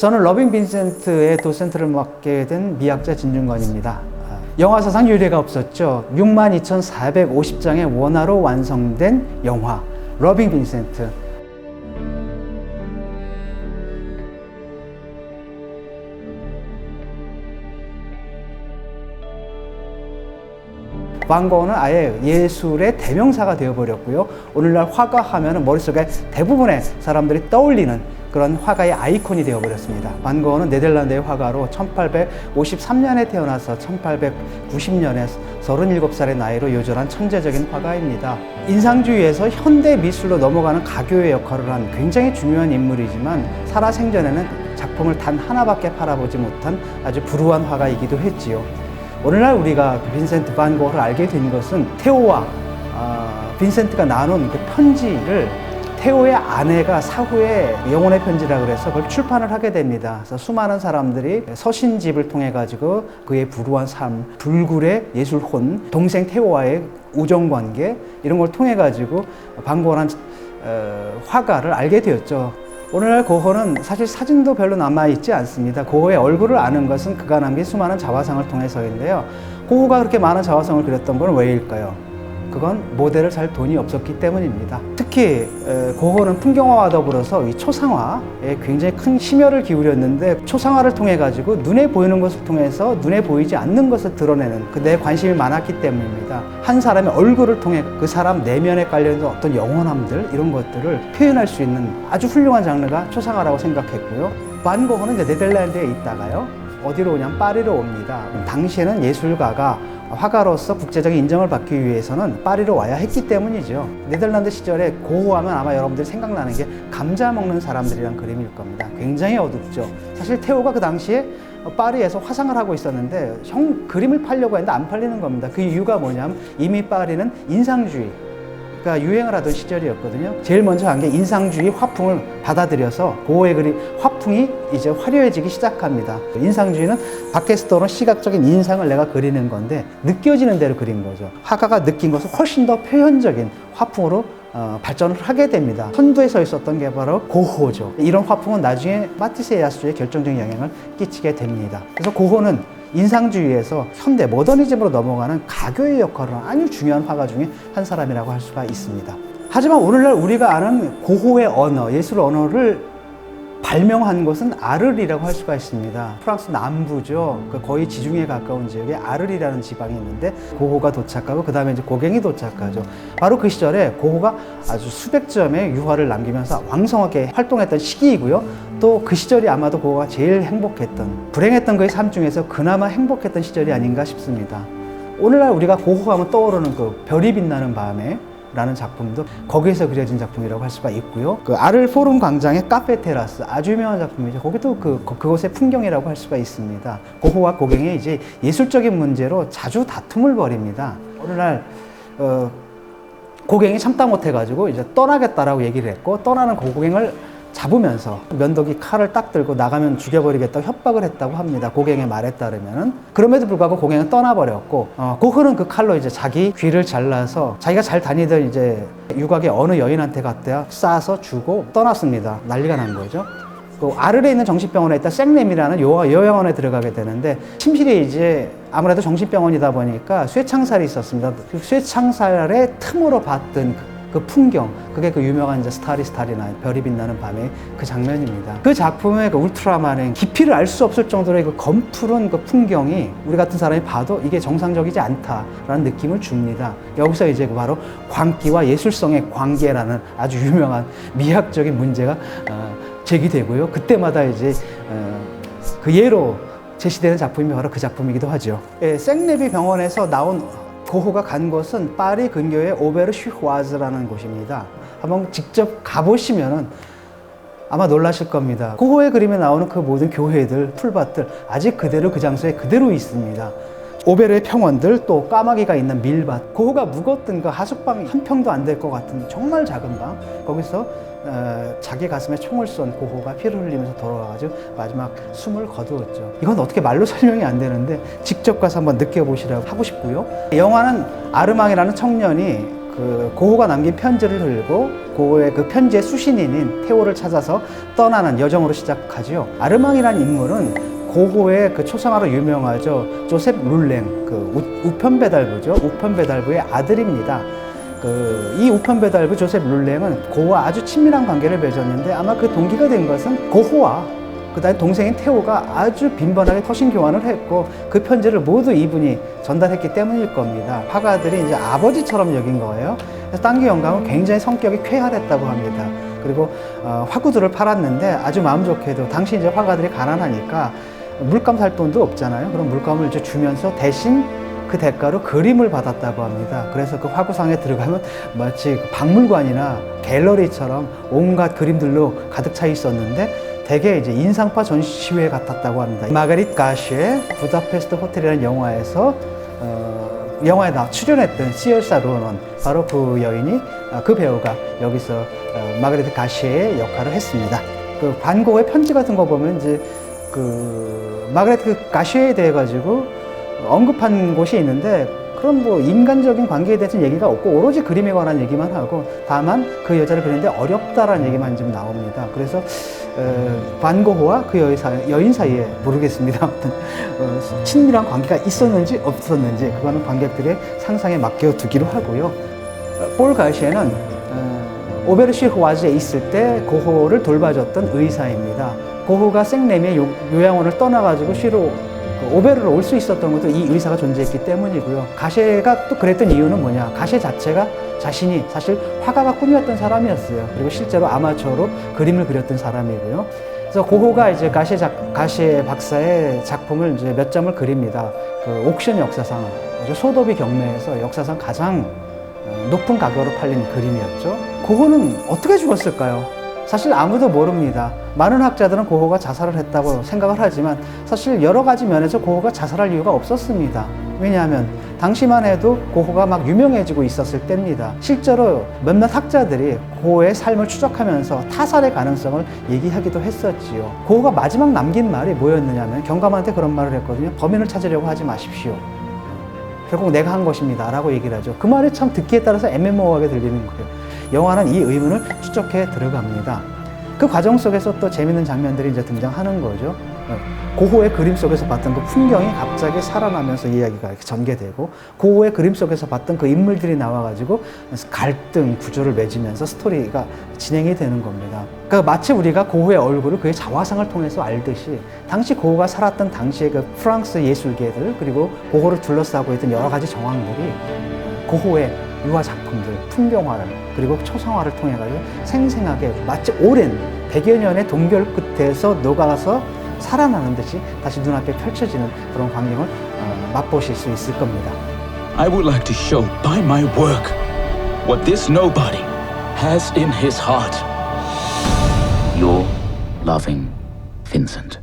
저는 러빙 빈센트의 도센트를 맡게 된 미학자 진중권입니다. 영화사상 유례가 없었죠. 62,450장의 원화로 완성된 영화 러빙 빈센트. 반 고흐는 아예 예술의 대명사가 되어버렸고요. 오늘날 화가 하면 머릿속에 대부분의 사람들이 떠올리는 그런 화가의 아이콘이 되어버렸습니다. 반 고흐는 네덜란드의 화가로 1853년에 태어나서 1890년에 37살의 나이로 요절한 천재적인 화가입니다. 인상주의에서 현대 미술로 넘어가는 가교의 역할을 한 굉장히 중요한 인물이지만 살아생전에는 작품을 단 하나밖에 팔아보지 못한 아주 불우한 화가이기도 했지요. 오늘날 우리가 빈센트 반 고흐를 알게 된 것은 테오와 빈센트가 나눈 그 편지를 테오의 아내가 사후에 영혼의 편지라 그래서 그걸 출판을 하게 됩니다. 그래서 수많은 사람들이 서신집을 통해 가지고 그의 불우한 삶, 불굴의 예술혼, 동생 테오와의 우정관계 이런 걸 통해 가지고 반 고흐라는 화가를 알게 되었죠. 오늘날 고흐는 사실 사진도 별로 남아있지 않습니다. 고흐의 얼굴을 아는 것은 그가 남긴 수많은 자화상을 통해서인데요. 고흐가 그렇게 많은 자화상을 그렸던 건 왜일까요? 그건 모델을 살 돈이 없었기 때문입니다. 특히 고흐는 풍경화와 더불어서 이 초상화에 굉장히 큰 심혈을 기울였는데 초상화를 통해 가지고 눈에 보이는 것을 통해서 눈에 보이지 않는 것을 드러내는 내 관심이 많았기 때문입니다. 한 사람의 얼굴을 통해 그 사람 내면에 깔려있는 어떤 영원함들 이런 것들을 표현할 수 있는 아주 훌륭한 장르가 초상화라고 생각했고요. 반 고흐는 이제 네덜란드에 있다가요. 어디로 오냐면 파리로 옵니다. 당시에는 예술가가 화가로서 국제적인 인정을 받기 위해서는 파리로 와야 했기 때문이죠. 네덜란드 시절에 고흐하면 아마 여러분들이 생각나는 게 감자 먹는 사람들이란 그림일 겁니다. 굉장히 어둡죠. 사실 테오가 그 당시에 파리에서 화상을 하고 있었는데 그림을 팔려고 했는데 안 팔리는 겁니다. 그 이유가 뭐냐면 이미 파리는 인상주의가 유행을 하던 시절이었거든요. 제일 먼저 한 게 인상주의 화풍을 받아들여서 고흐의 그림 화풍이 이제 화려해지기 시작합니다. 인상주의는 밖에서 떠오르는 시각적인 인상을 내가 그리는 건데 느껴지는 대로 그린 거죠. 화가가 느낀 것을 훨씬 더 표현적인 화풍으로 발전을 하게 됩니다. 선두에 서 있었던 게 바로 고흐죠. 이런 화풍은 나중에 마티스의 야수에 결정적인 영향을 끼치게 됩니다. 그래서 고흐는 인상주의에서 현대 모더니즘으로 넘어가는 가교의 역할을 하는 아주 중요한 화가 중에 한 사람이라고 할 수가 있습니다. 하지만 오늘날 우리가 아는 고흐의 언어, 예술 언어를 발명한 것은 아르리라고 할 수가 있습니다. 프랑스 남부죠. 거의 지중해 가까운 지역에 아르리라는 지방이 있는데 고흐가 도착하고 그 다음에 이제 고갱이 도착하죠. 바로 그 시절에 고흐가 아주 수백 점의 유화를 남기면서 왕성하게 활동했던 시기이고요. 또 그 시절이 아마도 고흐가 제일 행복했던, 불행했던 그의 삶 중에서 그나마 행복했던 시절이 아닌가 싶습니다. 오늘날 우리가 고흐하면 떠오르는 그 별이 빛나는 밤에 라는 작품도 거기에서 그려진 작품이라고 할 수가 있고요. 그 아를 포rum 광장의 카페 테라스 아주 유명한 작품이죠. 거기도 그곳의 풍경이라고 할 수가 있습니다. 고흐와 고갱이 이제 예술적인 문제로 자주 다툼을 벌입니다. 어느 날 고갱이 참다 못해가지고 이제 떠나겠다라고 얘기를 했고 떠나는 고갱을 잡으면서 면도기 칼을 딱 들고 나가면 죽여버리겠다고 협박을 했다고 합니다. 고갱의 말에 따르면은. 그럼에도 불구하고 고갱은 떠나버렸고, 고흐는 그 칼로 이제 자기 귀를 잘라서 자기가 잘 다니던 이제 유곽의 어느 여인한테 갖다 쏴서 주고 떠났습니다. 난리가 난 거죠. 그 아르레에 있는 정신병원에 있다 생렘이라는 요양원에 들어가게 되는데 침실이 이제 아무래도 정신병원이다 보니까 쇠창살이 있었습니다. 그 쇠창살의 틈으로 봤던 그 풍경, 그게 그 유명한 이제 스타리 나이트, 별이 빛나는 밤의 그 장면입니다. 그 작품의 그 울트라마린 깊이를 알 수 없을 정도의 그 검푸른 그 풍경이 우리 같은 사람이 봐도 이게 정상적이지 않다라는 느낌을 줍니다. 여기서 이제 바로 광기와 예술성의 관계라는 아주 유명한 미학적인 문제가 제기되고요. 그때마다 이제 그 예로 제시되는 작품이 바로 그 작품이기도 하죠. 예, 생레비 병원에서 나온 고흐가 간 곳은 파리 근교의 오베르슈화즈라는 곳입니다. 한번 직접 가보시면은 아마 놀라실 겁니다. 고흐의 그림에 나오는 그 모든 교회들, 풀밭들 아직 그대로 그 장소에 그대로 있습니다. 오베르의 평원들, 또 까마귀가 있는 밀밭, 고흐가 묵었던 그 하숙방 한 평도 안 될 것 같은 정말 작은 방, 거기서 자기 가슴에 총을 쏜 고흐가 피를 흘리면서 돌아와가지고 마지막 숨을 거두었죠. 이건 어떻게 말로 설명이 안 되는데 직접 가서 한번 느껴보시라고 하고 싶고요. 영화는 아르망이라는 청년이 그 고호가 남긴 편지를 들고 고호의 그 편지의 수신인인 테오를 찾아서 떠나는 여정으로 시작하지요. 아르망이라는 인물은 고호의 그 초상화로 유명하죠. 조셉 룰랭, 그 우편배달부죠. 우편배달부의 아들입니다. 이 우편배달부 조셉 룰랭은 고호와 아주 친밀한 관계를 맺었는데 아마 그 동기가 된 것은 고호와 그다음에 동생인 테오가 아주 빈번하게 터신 교환을 했고 그 편지를 모두 이분이 전달했기 때문일 겁니다. 화가들이 이제 아버지처럼 여긴 거예요. 그래서 땅기 영감은 굉장히 성격이 쾌활했다고 합니다. 그리고 화구들을 팔았는데 아주 마음 좋게도 당시 이제 화가들이 가난하니까 물감 살 돈도 없잖아요. 그럼 물감을 이제 주면서 대신 그 대가로 그림을 받았다고 합니다. 그래서 그 화구상에 들어가면 마치 박물관이나 갤러리처럼 온갖 그림들로 가득 차 있었는데 대개 이제 인상파 전시회 같았다고 합니다. 마가릿 가시의 부다페스트 호텔이라는 영화에서 영화에 출연했던 시얼사 로넌, 바로 그 여인이 그 배우가 여기서 마가릿 가시의 역할을 했습니다. 그 반 고흐의 편지 같은 거 보면 이제 그 마가릿 가시에 대해 가지고 언급한 곳이 있는데 그런 뭐 인간적인 관계에 대해서는 얘기가 없고 오로지 그림에 관한 얘기만 하고 다만 그 여자를 그리는데 어렵다라는 얘기만 좀 나옵니다. 그래서 반 고흐와 그 여인 사이에 모르겠습니다. 아무튼 친밀한 관계가 있었는지 없었는지 그거는 관객들의 상상에 맡겨두기로 하고요. 폴 가시에는 오베르시흐와즈에 있을 때 고흐를 돌봐줬던 의사입니다. 고흐가 생레미의 요양원을 떠나가지고 쉬러 오베르로 올 수 있었던 것도 이 의사가 존재했기 때문이고요. 가셰가 또 그랬던 이유는 뭐냐? 가셰 자체가 자신이 사실 화가가 꿈이었던 사람이었어요. 그리고 실제로 아마추어로 그림을 그렸던 사람이고요. 그래서 고흐가 이제 가셰 박사의 작품을 이제 몇 점을 그립니다. 그 옥션 역사상, 소도비 경매에서 역사상 가장 높은 가격으로 팔린 그림이었죠. 고흐는 어떻게 죽었을까요? 사실 아무도 모릅니다. 많은 학자들은 고흐가 자살을 했다고 생각을 하지만 사실 여러 가지 면에서 고흐가 자살할 이유가 없었습니다. 왜냐하면 당시만 해도 고흐가 막 유명해지고 있었을 때입니다. 실제로 몇몇 학자들이 고흐의 삶을 추적하면서 타살의 가능성을 얘기하기도 했었지요. 고흐가 마지막 남긴 말이 뭐였느냐면 경감한테 그런 말을 했거든요. 범인을 찾으려고 하지 마십시오. 결국 내가 한 것입니다 라고 얘기를 하죠. 그 말이 참 듣기에 따라서 애매모호하게 들리는 거예요. 영화는 이 의문을 추적해 들어갑니다. 그 과정 속에서 또 재밌는 장면들이 이제 등장하는 거죠. 고흐의 그림 속에서 봤던 그 풍경이 갑자기 살아나면서 이야기가 이렇게 전개되고 고흐의 그림 속에서 봤던 그 인물들이 나와가지고 갈등 구조를 맺으면서 스토리가 진행이 되는 겁니다. 그러니까 마치 우리가 고흐의 얼굴을 그의 자화상을 통해서 알듯이 당시 고흐가 살았던 당시의 그 프랑스 예술계들 그리고 고흐를 둘러싸고 있던 여러 가지 정황들이 고흐의 유화 작품들, 풍경화를 그리고 초상화를 통해 가지고 생생하게 마치 오랜 100여 년의 동결 끝에서 녹아서 살아나는 듯이 다시 눈앞에 펼쳐지는 그런 광경을 맛보실 수 있을 겁니다. I would like to show by my work what this nobody has in his heart. Your loving Vincent.